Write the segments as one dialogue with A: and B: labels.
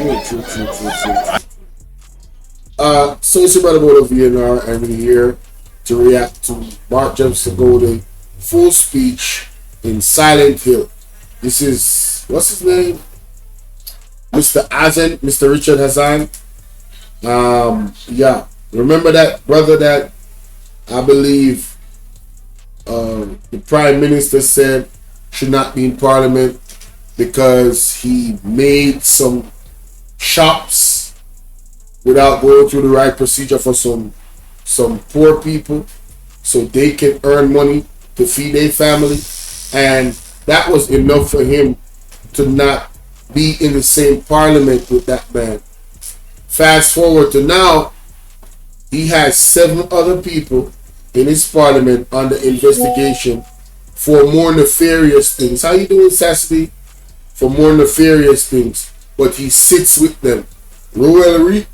A: So it's about a VNR, and we're here to react to Mark Jefferson Golden full speech in Silent Hill. This is, what's his name? Mr. Azan, Mr. Richard Hazan. Yeah. Remember that brother that I believe the Prime Minister said should not be in Parliament because he made some shops without going through the right procedure for some poor people so they can earn money to feed their family, and that was enough for him to not be in the same parliament with that man. Fast forward to now, he has 7 other people in his parliament under investigation for more nefarious things. How you doing, Sassy? For more nefarious things, but he sits with them. Ruel Reed,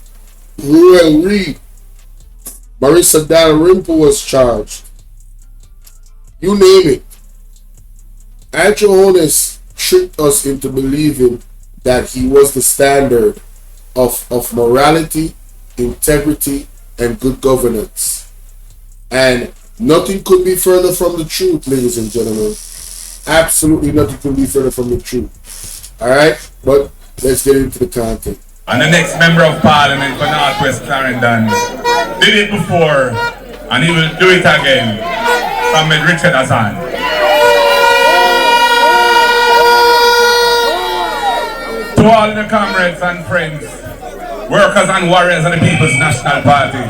A: Marissa Dalrymple was charged. You name it. Andrew Honest tricked us into believing that he was the standard of morality, integrity, and good governance. And nothing could be further from the truth, ladies and gentlemen. Absolutely nothing could be further from the truth. Alright? But let's get into the content.
B: And the next member of parliament for Northwest Clarendon did it before, and he will do it again. Comrade Richard Hazan. To all the comrades and friends, workers and warriors of the People's National Party,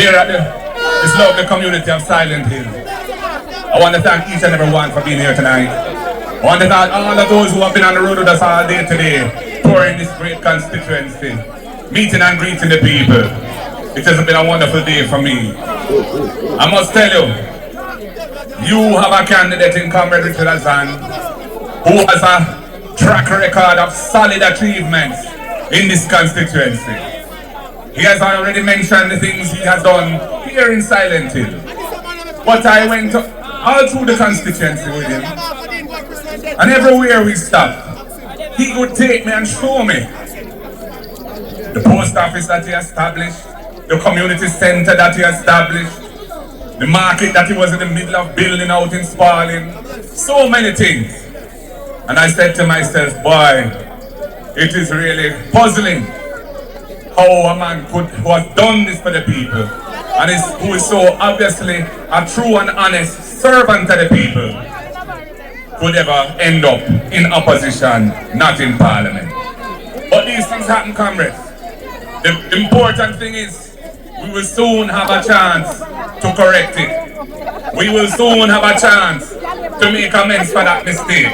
B: here at this lovely community of Silent Hill, I want to thank each and every one for being here tonight. I want to thank all of those who have been on the road with us all day today, touring this great constituency, meeting and greeting the people. It has been a wonderful day for me. I must tell you, you have a candidate in Comrade Richard Hazan who has a track record of solid achievements in this constituency. He has already mentioned the things he has done here in Silent Hill. But I went all through the constituency with him, and everywhere we stopped, he would take me and show me the post office that he established, the community center that he established, the market that he was in the middle of building out in Spalding, so many things. And I said to myself, boy, it is really puzzling how a man who has done this for the people, and who is so obviously a true and honest servant of the people, could ever end up in opposition, not in parliament. But these things happen, comrades. The important thing is we will soon have a chance to correct it. We will soon have a chance to make amends for that mistake.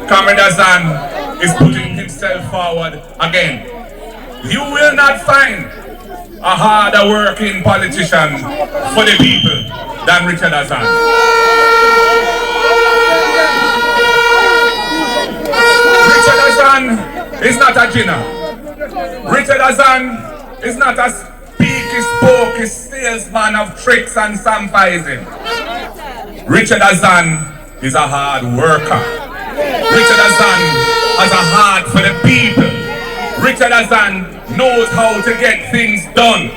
B: Comrade Hazan is putting himself forward again. You will not find a harder working politician for the people than Richard Hazan. Richard Hazan is not a ginner. Richard Hazan is not a spooky salesman of tricks and samphizing. Richard Hazan is a hard worker. Richard Hazan has a heart for the people. Richard Hazan knows how to get things done.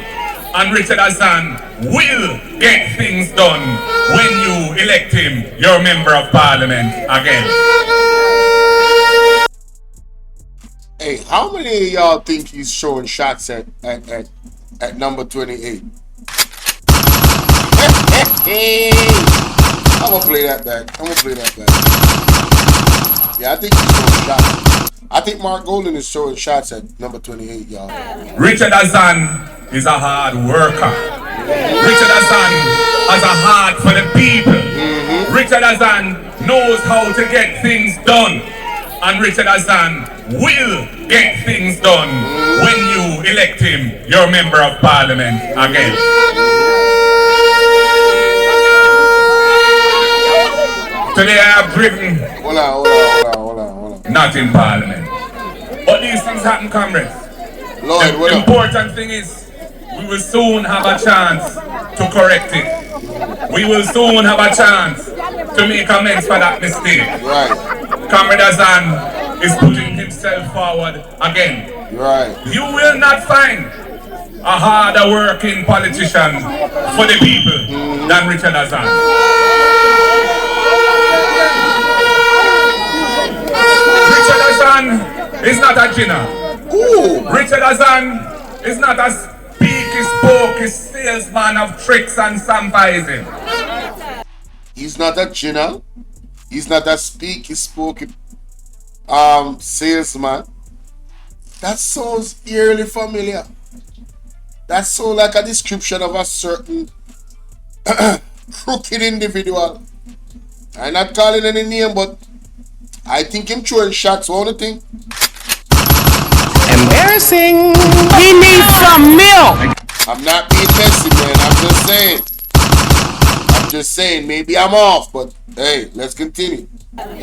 B: And Richard Hazan will get things done when you elect him your member of parliament again.
A: Hey, how many of y'all think he's showing shots at number 28? Hey, I'm gonna play that back. Yeah, I think he's showing shots. I think Mark Golden is showing shots at number 28, y'all.
B: Richard Hazan is a hard worker. Richard Hazan has a heart for the people. Richard Hazan knows how to get things done. And Richard Hazan will get things done when you elect him your member of parliament again. Today I have driven.
A: Hold on.
B: Not in parliament. But these things happen, comrades.
A: Lord,
B: the important thing is we will soon have a chance to correct it. We will soon have a chance to make amends for that mistake.
A: Right.
B: Comrade Hazan is putting himself forward again.
A: Right.
B: You will not find a harder working politician for the people than Richard Hassan. Richard Hassan is not a Gina.
A: Ooh.
B: Richard Hassan is not a speaky, spokey salesman of tricks and samvising.
A: He's not a Gina. He's not a speaky, spokey salesman. That sounds eerily familiar. That sounds like a description of a certain crooked individual. I'm not calling any name, but I think him throwing shots. What do you think?
C: Embarrassing. He needs some milk.
A: I'm not being messy, man. I'm just saying. Maybe I'm off, but hey, let's continue.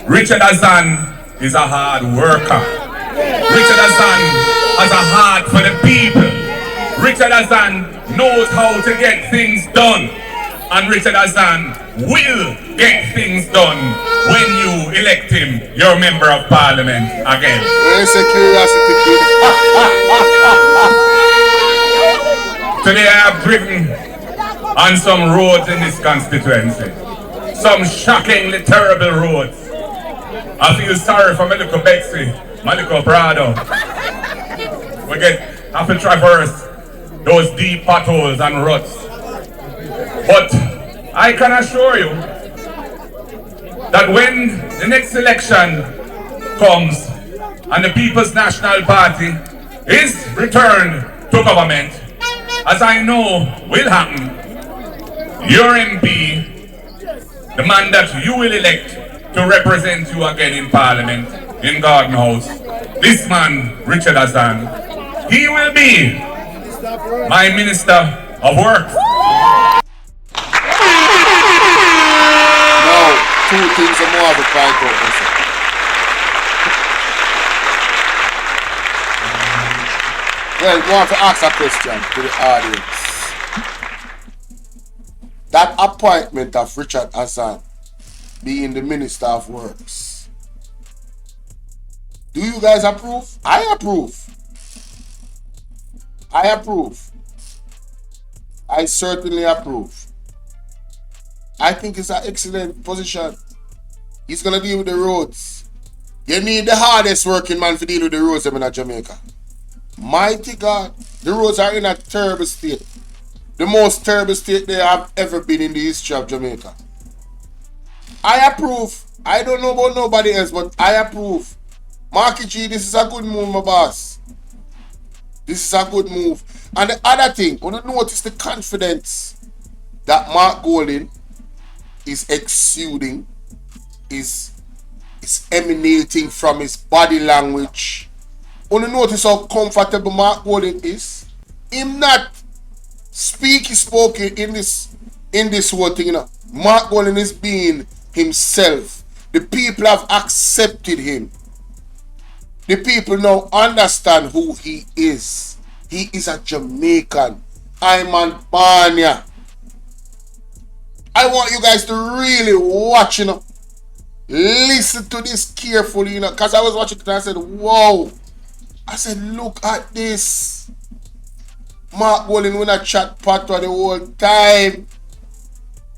B: Richard Hassan is a hard worker. Richard Hassan has a heart for the people. Richard Hassan knows how to get things done. And Richard Hassan will get things done when you elect him your member of parliament again.
A: Where's the curiosity, kid?
B: Today I have driven on some roads in this constituency. Some shockingly terrible roads. I feel sorry for my little Betsy, my little brother. We have to traverse those deep potholes and ruts. But I can assure you that when the next election comes and the People's National Party is returned to government, as I know will happen, your MP, the man that you will elect to represent you again in Parliament, in Garden House, this man, Richard Hassan, he will be my Minister of Work.
A: Now, two things are more of a fight out. Well, I want to ask a question to the audience. That appointment of Richard Hassan being the Minister of Works, do you guys approve? I approve. I approve. I certainly approve. I think it's an excellent position. He's going to deal with the roads. You need the hardest working man to deal with the roads in Jamaica. Mighty God, the roads are in a terrible state. The most terrible state they have ever been in the history of Jamaica. I approve. I don't know about nobody else, but I approve. Marky G, this is a good move, my boss. This is a good move. And the other thing, I want to notice the confidence that Mark Golding is exuding, is emanating from his body language. I want to notice how comfortable Mark Golding is. Him not spoken in this whole thing, you know. Mark Golding is being himself. The people have accepted him. The people now understand who he is. He is a Jamaican. I'm an Banya. I want you guys to really watch, you know. Listen to this carefully, you know. Because I was watching it and I said, whoa. I said, look at this. Mark Golding when I chat patois the whole time.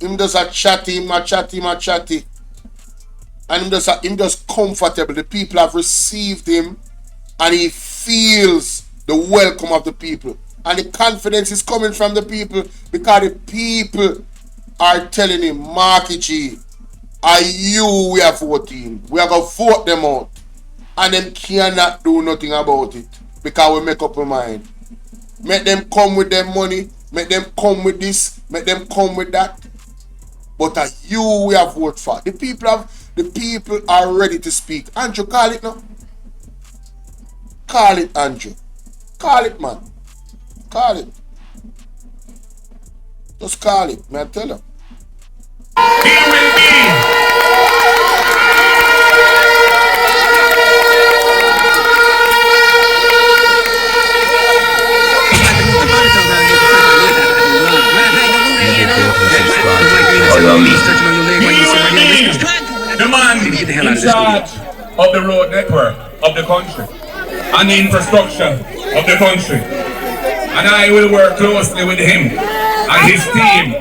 A: Him just a chatty. And him just comfortable. The people have received him and he feels the welcome of the people. And the confidence is coming from the people because the people are telling him, Marky G, are you we are voting? We are going to vote them out. And them cannot do nothing about it because we make up our mind. Make them come with their money, make them come with this, make them come with that. But are you we have voted for? The people are ready to speak. Andrew, call it now. Call it, Andrew. Call it, man. Call it. Just call it, man. Tell him.
B: He will be the man in charge of the road network of the country. and the infrastructure of the country. And I will work closely with him and his team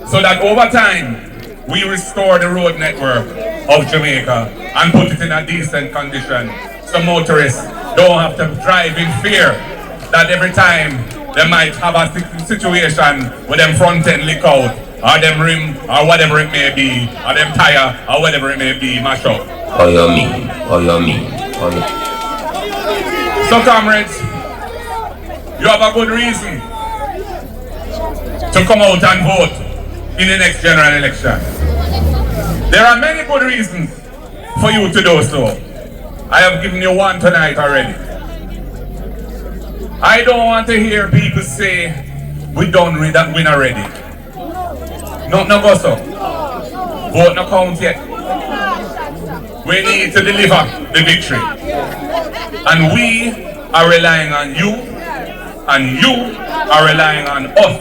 B: so that over time we restore the road network of Jamaica and put it in a decent condition so motorists don't have to drive in fear that every time they might have a situation with them front end lick out, or them rim, or whatever it may be, or them tire, or whatever it may be, mash up.
D: Oh, you mean? Oh, you mean? Oh, you...
B: So, comrades, you have a good reason to come out and vote in the next general election. There are many good reasons for you to do so. I have given you one tonight already. I don't want to hear people say, we done with that win already. No go so. Vote no count yet. We need to deliver the victory. And we are relying on you, and you are relying on us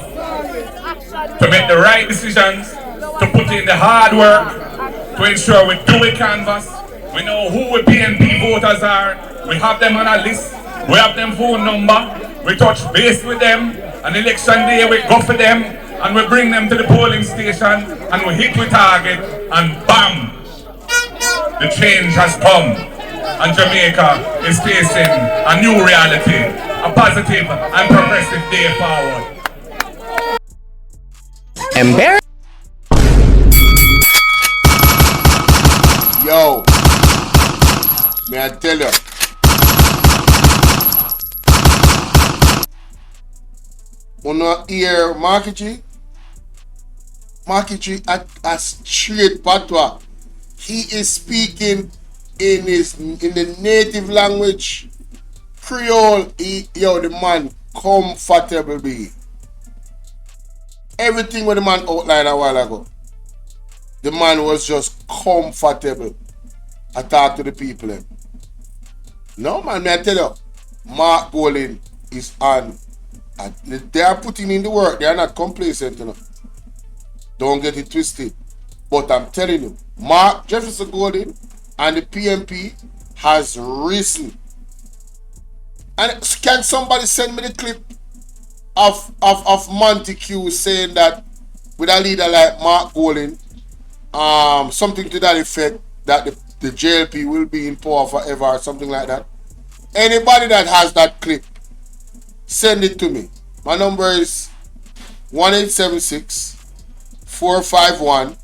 B: to make the right decisions, to put in the hard work, to ensure we do a canvas. We know who the PNP voters are. We have them on a list. We have them phone number. We touch base with them. On election day, we go for them. And we bring them to the polling station. And we hit the target. And bam! The change has come. And Jamaica is facing a new reality. A positive and progressive day forward.
C: Embarrassing.
A: Yo, may I tell you? Wanna hear Marky G? Marky G a straight patois. He is speaking in the native language, Creole. The man comfortable be. Everything what the man outlined a while ago. The man was just comfortable. I talk to the people. No man, may I tell you, Mark Bowling is on. They are putting in the work. They are not complacent, you know. Don't get it twisted. But I'm telling you, Mark Jefferson Golden and the PMP has risen. And can somebody send me the clip of Montague saying that with a leader like Mark Golden, something to that effect, that the JLP will be in power forever or something like that. Anybody that has that clip, send it to me. My number is 1876 451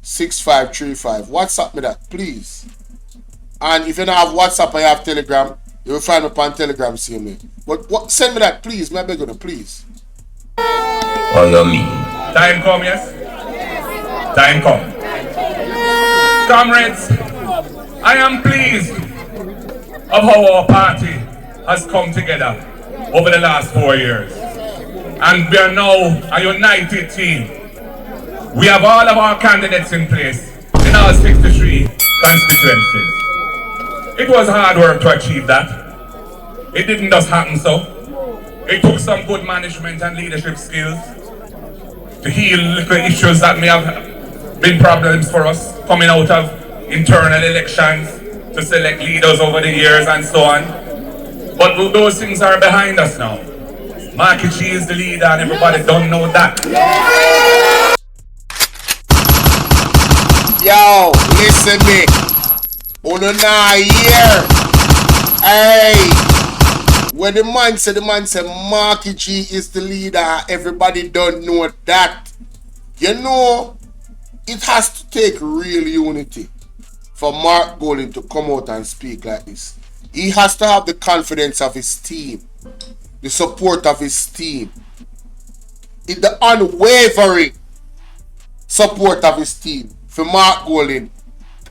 A: 6535. WhatsApp me that, please. And if you don't have WhatsApp, I have Telegram. You will find me on Telegram, see me. But send me that, please. My beg you, please.
D: Oh, you mean?
B: Time come, yes? Time come. Comrades, I am pleased of how our party has come together over the last 4 years. And we are now a united team. We have all of our candidates in place in our 63 constituencies. It was hard work to achieve that. It didn't just happen so. It took some good management and leadership skills to heal little issues that may have been problems for us coming out of internal elections to select leaders over the years and so on. But those things are behind us now. Marky G is the leader and everybody don't know that.
A: Yo, listen me. Uno na here. Hey. When the man said Marky G is the leader, everybody don't know that. You know, it has to take real unity for Mark Bowling to come out and speak like this. He has to have the confidence of his team, the support of his team, the unwavering support of his team for Mark Bowling.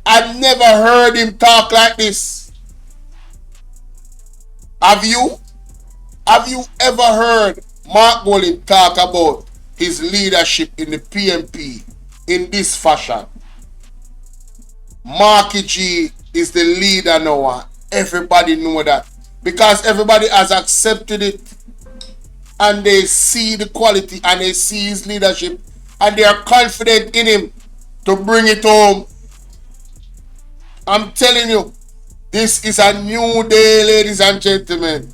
A: I've never heard him talk like this. Have you? Have you ever heard Mark Bowling talk about his leadership in the PMP in this fashion? Marky G is the leader now. Everybody know that. Because everybody has accepted it. And they see the quality and they see his leadership. And they are confident in him to bring it home. I'm telling you, This is a new day, ladies and gentlemen.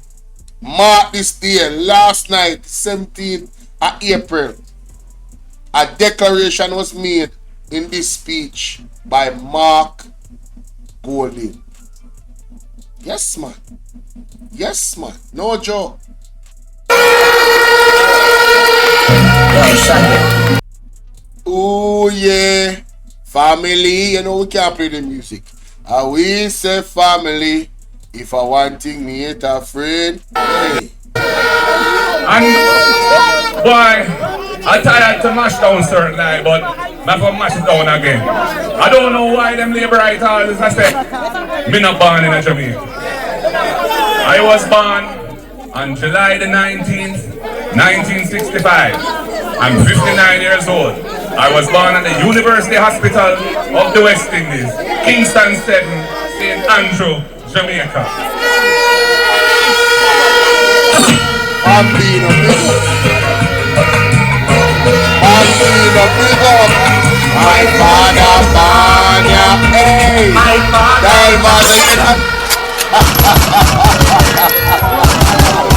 A: Mark this day, last night, 17th of April. A declaration was made in this speech by Mark Golding. Yes, man. Yes, man. No joke. Oh, yeah. Family. You know, we can't play the music. I will say family. If I want thing, me ain't afraid. Hey.
B: And, boy, I tired to mash down certain lie, but I'm going to mash it down again. I don't know why them labor right always I say, me not born in Jamaica. I was born on July the 19th, 1965. I'm 59 years old. I was born at the University Hospital of the West Indies, Kingston 7, St. Andrew, Jamaica.
A: Bambino, big up. Bambino, big up. My father, Banya, hey. My father,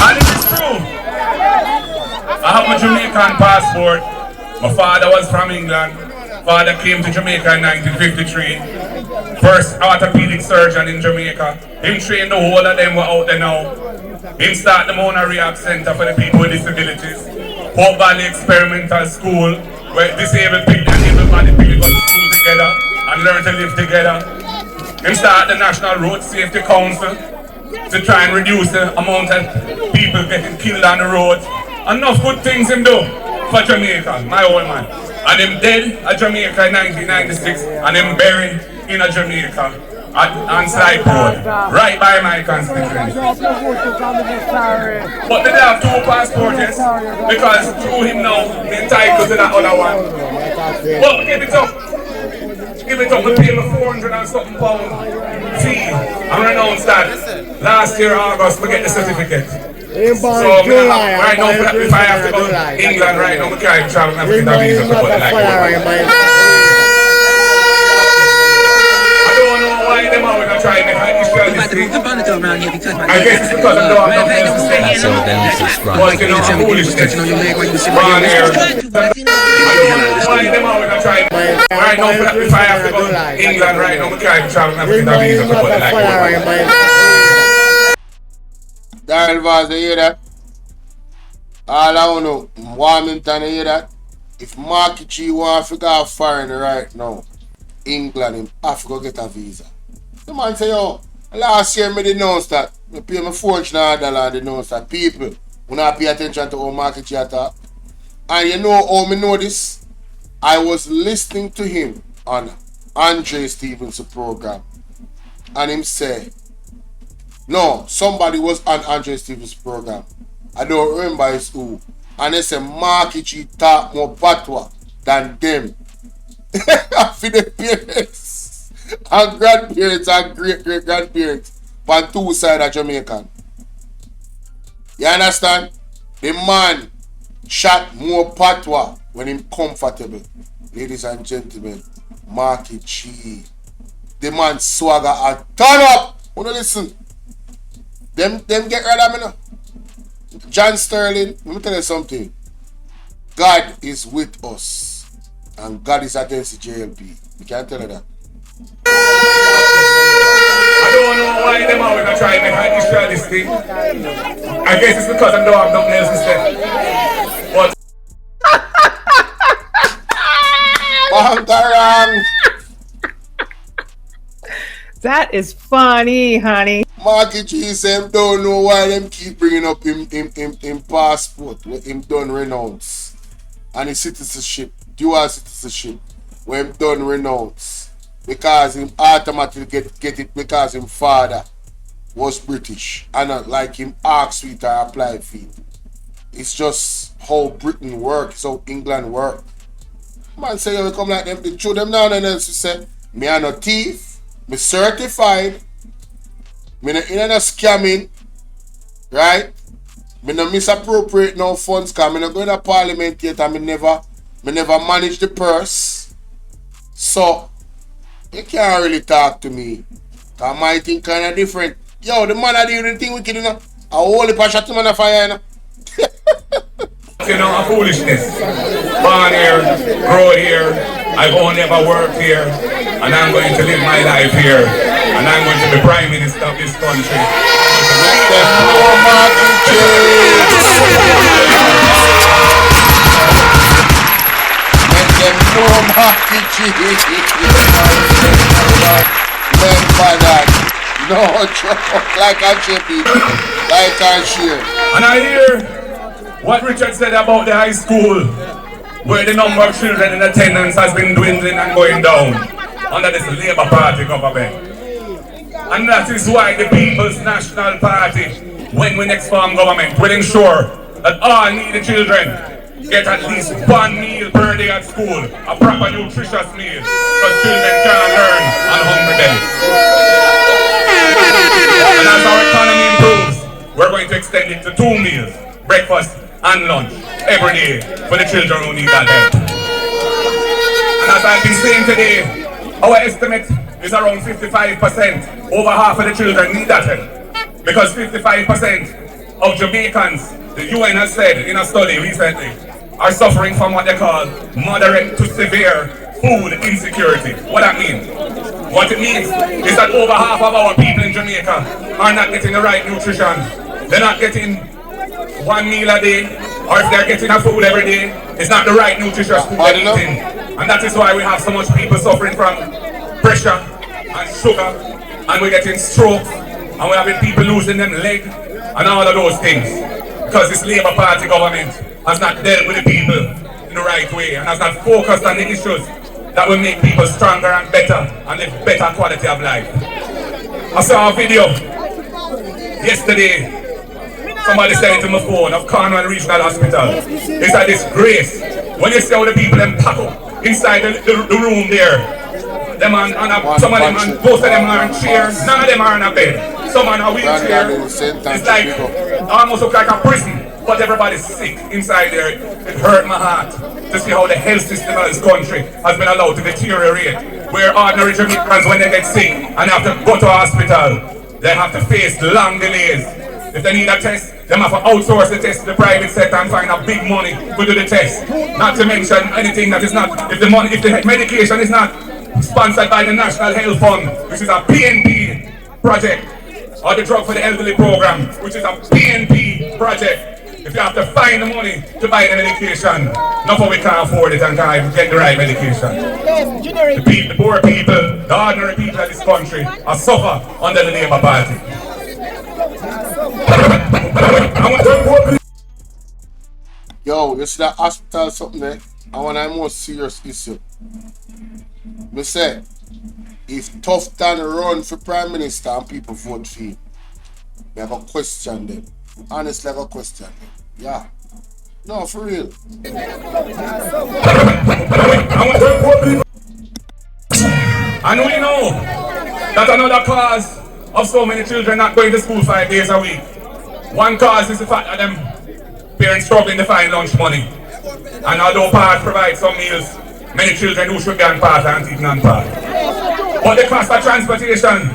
B: And it is true. I have a Jamaican passport. My father was from England. Father came to Jamaica in 1953. First orthopedic surgeon in Jamaica. Him trained the whole of them were out there now. Him start the Mona Rehab Center for the people with disabilities. Hope Valley Experimental School, where disabled people and able-bodied people go to school together and learn to live together. Him start the National Road Safety Council to try and reduce the amount of people getting killed on the road. Enough good things him do for Jamaica, my old man. And him dead at Jamaica in 1996 and him buried in a Jamaica on Slipe Road, right by my constituency. But they have two passports, because through him now, they're entitled to that other one. But give it up. Give it up, we pay me 400 and something pound fee. I'm renounced that. Last year, August, we get the certificate. So right now, if I have to go to England right now, we can't travel and everything that visa to put it like them out when I try and make an issue of this thing. I guess it's because I don't have nothing else to say. But you know, I'm foolishness. Born here. I don't know why them out when I try and right now, if I have to go to England right now, we can't travel and everything that visa to put it like
A: Daryl Vaz, you hear that? All I want to know, Warmington, you hear that? If Marky G want to go foreign right now, England, him have to go get a visa. The man say, yo, last year I denounced that. I pay my $400 and denounced that. People will not pay attention to how Marky G attack. And you know how me know this? I was listening to him on Andre Stevens' program. And him say, no, somebody was on Andre Stevens' program. I don't remember his who. And they say Marky G talk more patois than them. For the parents and grandparents and great-great-grandparents on two sides of Jamaican. You understand? The man shot more patois when him comfortable. Ladies and gentlemen, Marky G. The man Swagga and turn up. Wanna listen? Them get rid of me now. John Sterling, let me tell you something. God is with us. And God is against the JLP. You can't tell her that.
B: I don't know why them out when I try and make an issue of this thing. I guess it's because I don't have nothing else to say. But
E: that is funny, honey.
A: Marky G said don't know why them keep bringing up him passport where him done renounce. And his citizenship, dual citizenship, where him done renounce. Because him automatically get it because him father was British. And not like him ask for it or apply for it. It's just how Britain works, how England works. Man say you come like them, they show them now and else to say, me are no thief, me certified, me no scamming, right? Me no misappropriate no funds because me no go in a parliament yet and me never manage the purse. So you can't really talk to me Cause my thing kind of different. Yo, the man that do the thing wicked, you know. I hold the shot him on the fire, you know.
B: You know, a foolishness. Born here, grow here, I've only ever worked here, and I'm going to live my life here, and I'm going to be Prime Minister of this country.
A: Let them know Marky Let them know Marky Remember that. No joke, like a chippy, like a share.
B: And I hear what Richard said about the high school, where the number of children in attendance has been dwindling and going down under this Labour Party government. And that is why the People's National Party, when we next form government, will ensure that all needy children get at least one meal per day at school, a proper nutritious meal, because children can't learn on hungry bellies. And as our economy improves, we're going to extend it to 2 meals, breakfast and lunch, every day for the children who need that help. And as I've been saying today, our estimate is around 55%. Over half of the children need that help. Because 55% of Jamaicans, the UN has said in a study recently, are suffering from what they call moderate to severe food insecurity. What that means? What it means is that over half of our people in Jamaica are not getting the right nutrition. They're not getting 1 meal a day, or if they're getting a food every day, it's not the right nutritious food they're eating. And that is why we have so much people suffering from pressure and sugar, and we're getting strokes, and we're having people losing them leg, and all of those things. Because this Labour Party government has not dealt with the people in the right way, and has not focused on the issues that will make people stronger and better, and live better quality of life. I saw a video yesterday. Somebody said to my phone of Cornwall Regional Hospital. It's a disgrace. When you see how the people them pack up inside the room there, them some of them, most of them are in chairs, none of them are in a bed. Some are in a wheelchair. It's like almost look like a prison, but everybody's sick inside there. It hurt my heart to see how the health system of this country has been allowed to deteriorate. Where ordinary Jamaicans, when they get sick and have to go to a hospital, they have to face long delays. If they need a test, they have to outsource the test to the private sector and find out big money to do the test. Not to mention anything that is not, if the medication is not sponsored by the National Health Fund, which is a PNP project, or the Drug for the Elderly program, which is a PNP project. If you have to find the money to buy the medication, not for we can't afford it and can't even get the right medication. The poor people, the ordinary people of this country are suffer under the Labour Party.
A: Yo, you see that hospital something there? I want a more serious issue. Me say, if Tough Than run for Prime Minister and people vote for him, I have a question them. Honestly, I have a question them. Yeah. No, for real.
B: And we know that another cause of so many children not going to school 5 days a week. One cause is the fact that them parents struggling to find lunch money. And although PATH provides some meals, many children who should be on PATH aren't eating on PATH. But the cost of transportation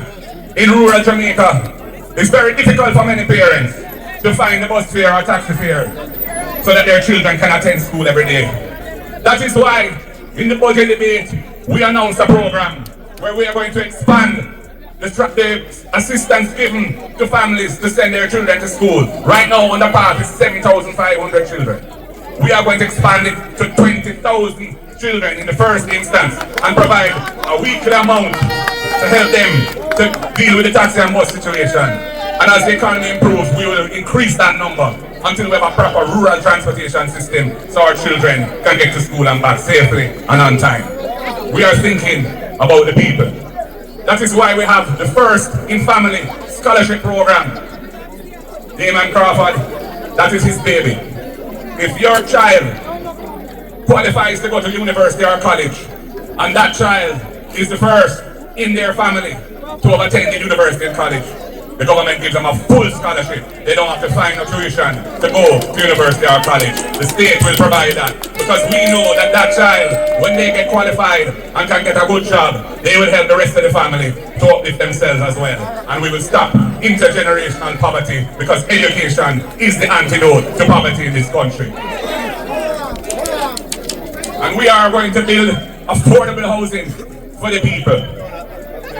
B: in rural Jamaica is very difficult for many parents to find the bus fare or taxi fare so that their children can attend school every day. That is why in the budget debate we announced a program where we are going to expand the assistance given to families to send their children to school. Right now on the path is 7,500 children. We are going to expand it to 20,000 children in the first instance and provide a weekly amount to help them to deal with the taxi and bus situation. And as the economy improves, we will increase that number until we have a proper rural transportation system so our children can get to school and back safely and on time. We are thinking about the people. That is why we have the first in family scholarship program. Damon Crawford, that is his baby. If your child qualifies to go to university or college, and that child is the first in their family to have attended university and college, the government gives them a full scholarship. They don't have to find no tuition to go to university or college. The state will provide that. Because we know that that child, when they get qualified and can get a good job, they will help the rest of the family to uplift themselves as well. And we will stop intergenerational poverty, because education is the antidote to poverty in this country. And we are going to build affordable housing for the people.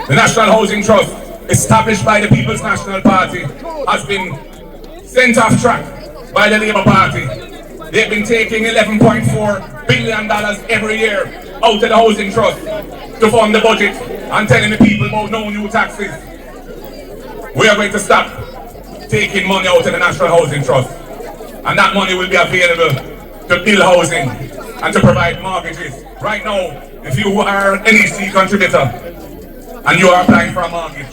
B: The National Housing Trust, established by the People's National Party, has been sent off track by the Labour Party. They've been taking $11.4 billion every year out of the Housing Trust to fund the budget and telling the people about no new taxes. We are going to stop taking money out of the National Housing Trust, and that money will be available to build housing and to provide mortgages. Right now, if you are an NEC contributor and you are applying for a mortgage,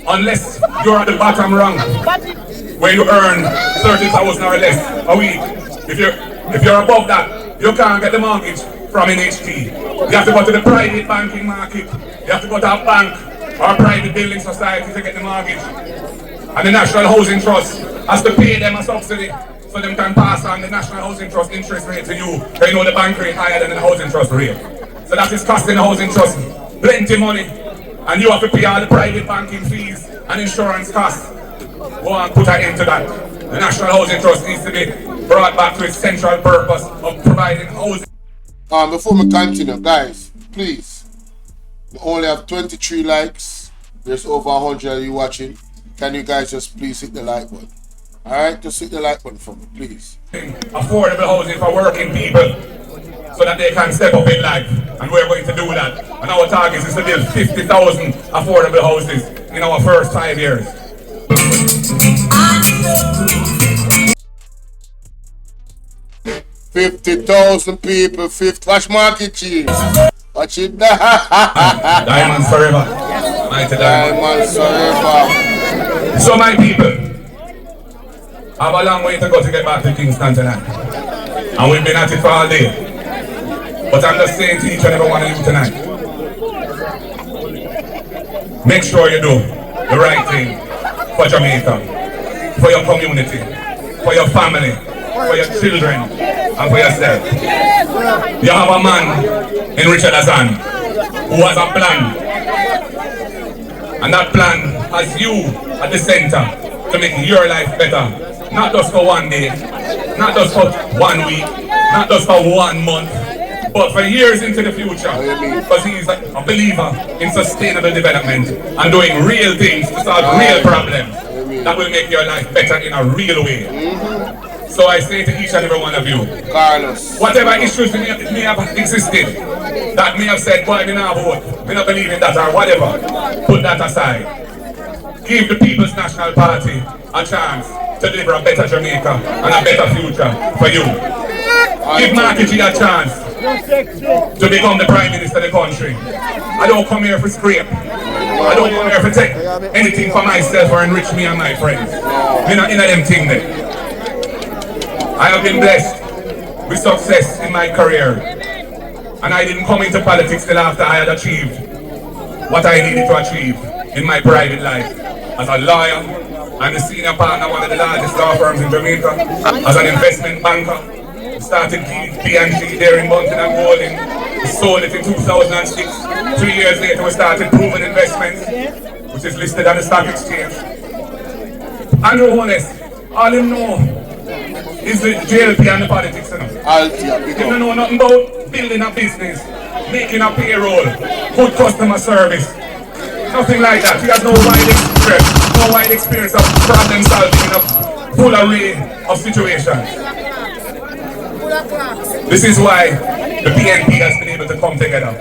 B: unless you're at the bottom rung where you earn 30,000 or less a week, if you're above that, you can't get the mortgage from NHT. You have to go to the private banking market. You have to go to a bank or a private building society to get the mortgage. And the National Housing Trust has to pay them a subsidy so them can pass on the National Housing Trust interest rate to you. They know the bank rate higher than the Housing Trust rate. So that is costing the Housing Trust plenty money. And you have to pay all the private banking fees and insurance costs. Go and put an end to that. The National Housing Trust needs to be brought back to its central purpose of providing housing.
A: Before we continue, guys, please. We only have 23 likes. There's over 100 of you watching. Can you guys just please hit the like button? Alright, just hit the like button for me, please.
B: Affordable housing for working people so that they can step up in life. And we're going to do that. And our target is to build 50,000 affordable houses in our first 5 years.
A: 50,000 people, watch Marky cheese. Watch it.
B: Diamonds forever. Mighty
A: Diamonds forever.
B: So my people, I have a long way to go to get back to Kingston tonight. And we've been at it for all day. But I'm just saying to each and every one of you tonight, make sure you do the right thing for Jamaica, for your community, for your family, for your children, and for yourself. You have a man in Richard Hassan who has a plan. And that plan has you at the center to make your life better. Not just for one day, not just for 1 week, not just for 1 month, but for years into the future. Because he's a believer in sustainable development and doing real things to solve real problems that will make your life better in a real way. So I say to each and every one of you,
A: Carlos,
B: whatever issues may have existed, that may have said, boy, we not vote, we not believe in that or whatever, put that aside. Give the People's National Party a chance to deliver a better Jamaica and a better future for you. Give Marky a chance to become the Prime Minister of the country. I don't come here for scrape. I don't come here for take anything for myself or enrich me and my friends. We're not in them thing there. I have been blessed with success in my career. And I didn't come into politics till after I had achieved what I needed to achieve in my private life. As a lawyer, I'm the senior partner of one of the largest law firms in Jamaica. As an investment banker, we started P&G there in Bunton and Golding. We sold it in 2006. 3 years later, we started Proven Investments, which is listed on the stock exchange. Andrew Honest, all him know is the JLP and the politics. He don't know nothing about building a business, making a payroll, good customer service. Nothing like that. He has no wide experience of problem solving in a full array of situations. This is why the PNP has been able to come together.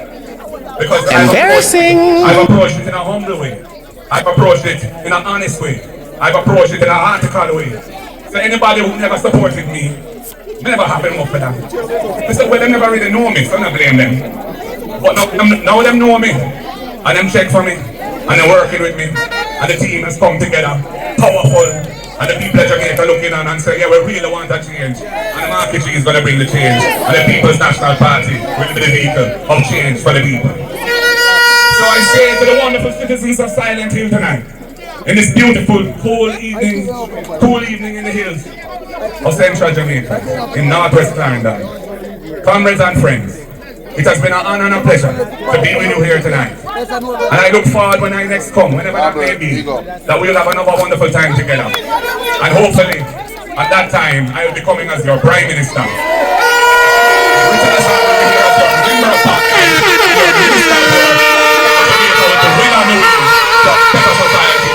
B: Because I've approached it in a humble way. I've approached it in an honest way. I've approached it in an article way. So anybody who never supported me, never happened up for that. They said, well, they never really know me, so I don't blame them. But now them know me, and them check for me, and they're working with me, and the team has come together, powerful, and the people of Jamaica looking on and say, yeah, we really want a change, and the Marky is going to bring the change, and the People's National Party will be the vehicle of change for the people. So I say to the wonderful citizens of Silent Hill tonight, in this beautiful, cool evening in the hills of Central Jamaica, in Northwest Clarendon, Comrades and friends, it has been an honor and a pleasure to be with you here tonight. And I look forward when I next come, whenever that may be, that we'll have another wonderful time together. And hopefully, at that time, I will be coming as your Prime Minister. Better society,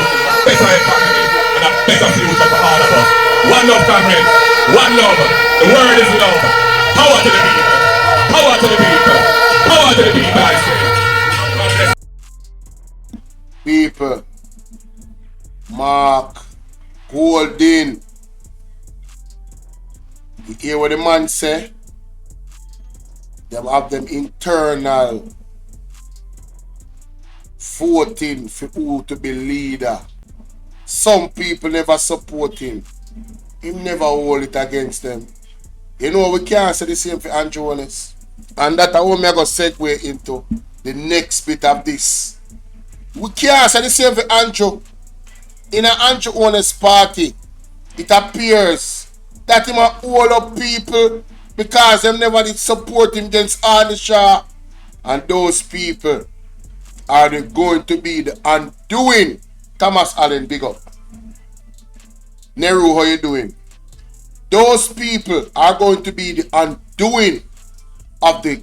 B: better economy, and a better future for all of us. One love, comrades. One love. The word is love. Power to the people. Power to the people. Power to the people, I say.
A: People. Mark. Golden. You hear what the man say? Them have them internal voting for who to be leader. Some people never support him. He never hold it against them. You know, we can't say the same for Andrew Wallace. And that's how me go segue into the next bit of this. We can't say the same for Andrew. In an Andrew Wallace party, it appears that him a hold up people because them never did support him against Arnisha. And those people are they going to be the undoing. Thomas Allen, big up. Nehru, how you doing? Those people are going to be the undoing of the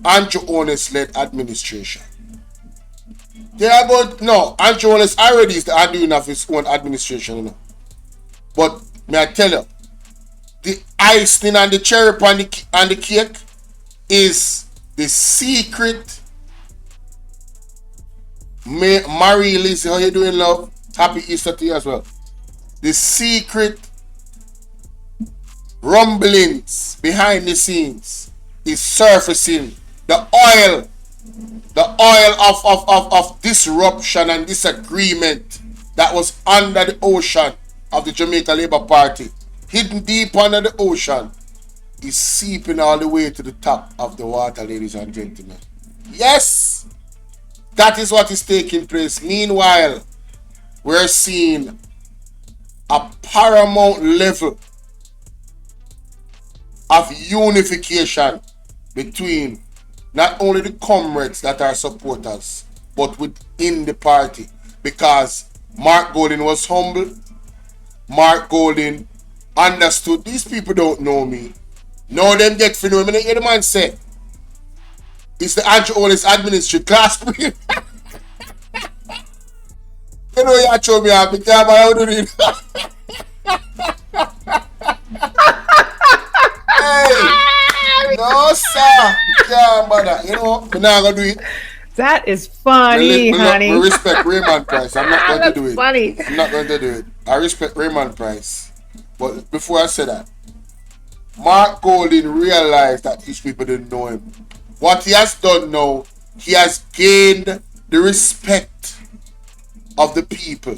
A: Andrew Honest-led administration. They are going, no, Andrew Honest already is the undoing of his own administration, you know. But may I tell you, the icing and the cherry on the cake is the secret. Marie Lizzie, how you doing, love? Happy Easter to you as well. The secret rumblings behind the scenes is surfacing. The oil of disruption and disagreement that was under the ocean of the Jamaica Labour Party, hidden deep under the ocean, is seeping all the way to the top of the water, ladies and gentlemen. Yes, that is what is taking place. Meanwhile, we're seeing a paramount level of unification between not only the comrades that are supporters, but within the party. Because Mark Golden was humble. Mark Golden understood these people don't know me. Know them get for know me. The man said, it's the Andrew Honest administration class. You know you show me up, but how do it? Hey, no sir, can't bother. You know, we're not gonna do it.
E: That is funny, honey.
A: I respect Raymond Price. I'm not going to do it.
E: Funny.
A: I'm not going to do it. I respect Raymond Price. But before I say that, Mark Golden realized that these people didn't know him. What he has done now, he has gained the respect of the people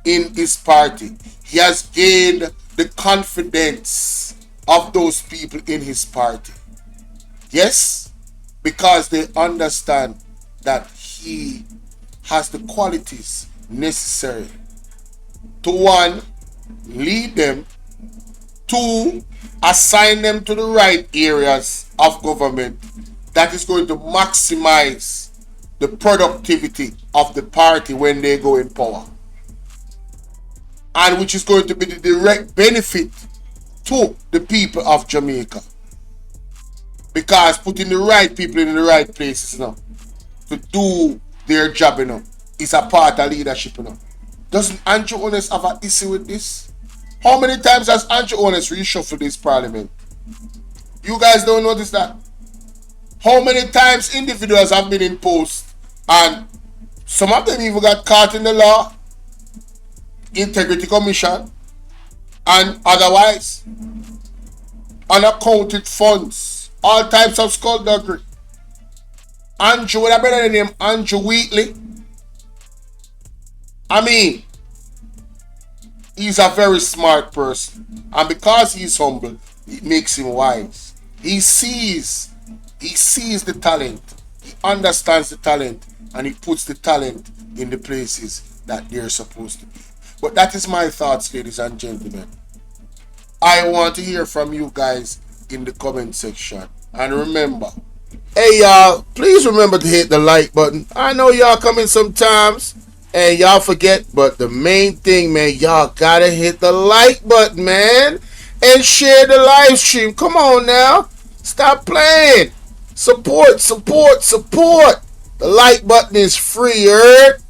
A: in his party. He has gained the confidence of those people in his party. Yes, because they understand that he has the qualities necessary to, one, lead them, two, assign them to the right areas of government that is going to maximize the productivity of the party when they go in power, and which is going to be the direct benefit to the people of Jamaica. Because putting the right people in the right places now to do their job, you know, is a part of leadership, you know. Doesn't Andrew Honest have an issue with this? How many times has Andrew Honest reshuffled this parliament? You guys don't notice that? How many times individuals have been in post and some of them even got caught in the law, integrity commission, and otherwise unaccounted funds, all types of skullduggery. Andrew, with a better name, Andrew Wheatley. I mean, he's a very smart person, and because he's humble, it makes him wise. He sees the talent, he understands the talent, and he puts the talent in the places that they're supposed to be. But that is my thoughts, ladies and gentlemen. I want to hear from you guys in the comment section. And remember, hey y'all, please remember to hit the like button. I know y'all come in sometimes and y'all forget, but the main thing, man, y'all gotta hit the like button, man, and share the live stream. Come on now, stop playing. Support. The like button is free, heard?